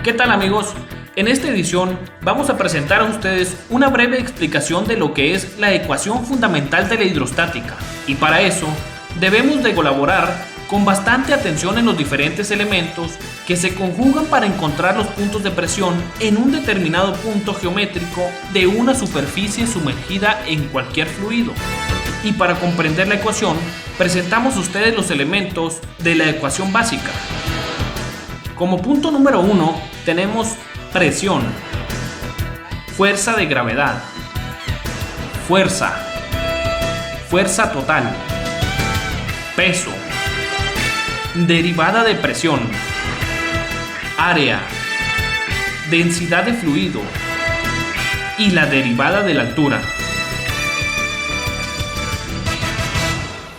¿Qué tal amigos? En esta edición vamos a presentar a ustedes una breve explicación de lo que es la ecuación fundamental de la hidrostática, y para eso debemos de colaborar con bastante atención en los diferentes elementos que se conjugan para encontrar los puntos de presión en un determinado punto geométrico de una superficie sumergida en cualquier fluido. Y para comprender la ecuación, presentamos a ustedes los elementos de la ecuación básica. Como punto número 1 tenemos presión, fuerza de gravedad, fuerza total, peso, derivada de presión, área, densidad de fluido y la derivada de la altura.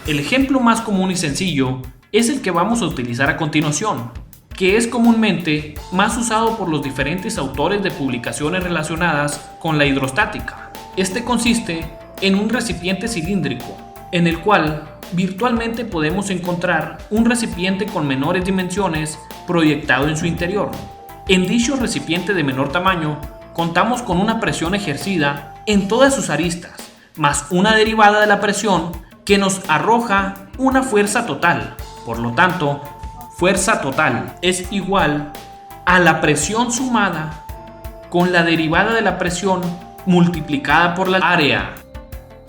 El ejemplo más común y sencillo es el que vamos a utilizar a continuación, que es comúnmente más usado por los diferentes autores de publicaciones relacionadas con la hidrostática. Este consiste en un recipiente cilíndrico, en el cual virtualmente podemos encontrar un recipiente con menores dimensiones proyectado en su interior. En dicho recipiente de menor tamaño, contamos con una presión ejercida en todas sus aristas, más una derivada de la presión que nos arroja una fuerza total. Por lo tanto, fuerza total es igual a la presión sumada con la derivada de la presión multiplicada por la área.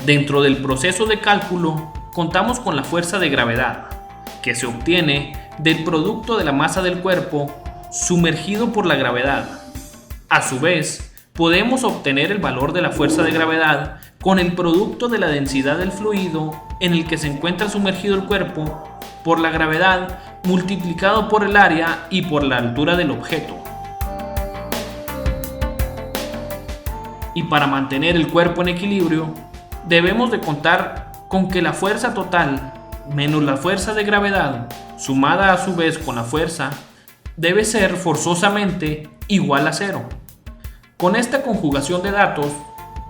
Dentro del proceso de cálculo, contamos con la fuerza de gravedad, que se obtiene del producto de la masa del cuerpo sumergido por la gravedad. A su vez, podemos obtener el valor de la fuerza de gravedad con el producto de la densidad del fluido en el que se encuentra sumergido el cuerpo por la gravedad multiplicado por el área y por la altura del objeto. Y para mantener el cuerpo en equilibrio, debemos de contar con que la fuerza total menos la fuerza de gravedad, sumada a su vez con la fuerza, debe ser forzosamente igual a 0. Con esta conjugación de datos,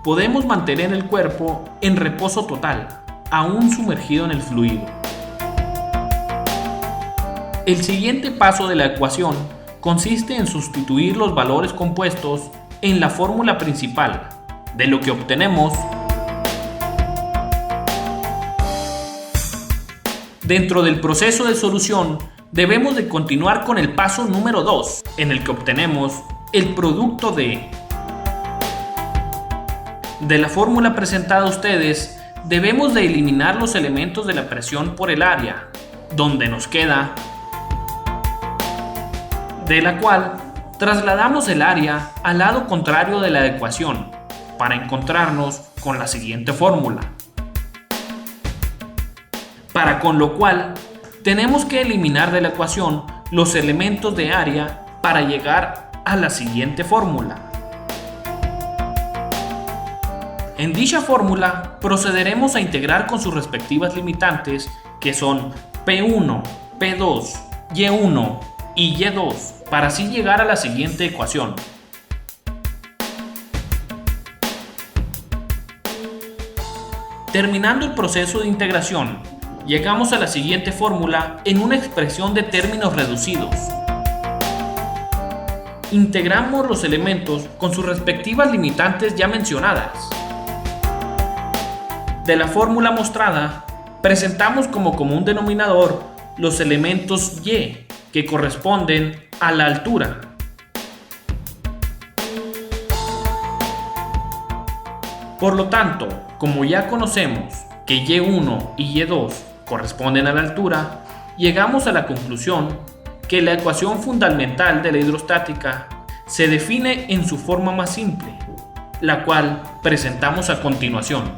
podemos mantener el cuerpo en reposo total, aún sumergido en el fluido. El siguiente paso de la ecuación consiste en sustituir los valores compuestos en la fórmula principal, de lo que obtenemos. Dentro del proceso de solución, debemos de continuar con el paso número 2, en el que obtenemos el producto de la fórmula presentada a ustedes. Debemos de eliminar los elementos de la presión por el área, donde nos queda, de la cual trasladamos el área al lado contrario de la ecuación para encontrarnos con la siguiente fórmula. Con lo cual tenemos que eliminar de la ecuación los elementos de área para llegar a la siguiente fórmula. En dicha fórmula procederemos a integrar con sus respectivas limitantes, que son P1, P2, Y1 y Y2, para así llegar a la siguiente ecuación. Terminando el proceso de integración, llegamos a la siguiente fórmula en una expresión de términos reducidos. Integramos los elementos con sus respectivas limitantes ya mencionadas. De la fórmula mostrada, presentamos como común denominador los elementos y, que corresponden a la altura. Por lo tanto, como ya conocemos que Y1 y Y2 corresponden a la altura, llegamos a la conclusión que la ecuación fundamental de la hidrostática se define en su forma más simple, la cual presentamos a continuación.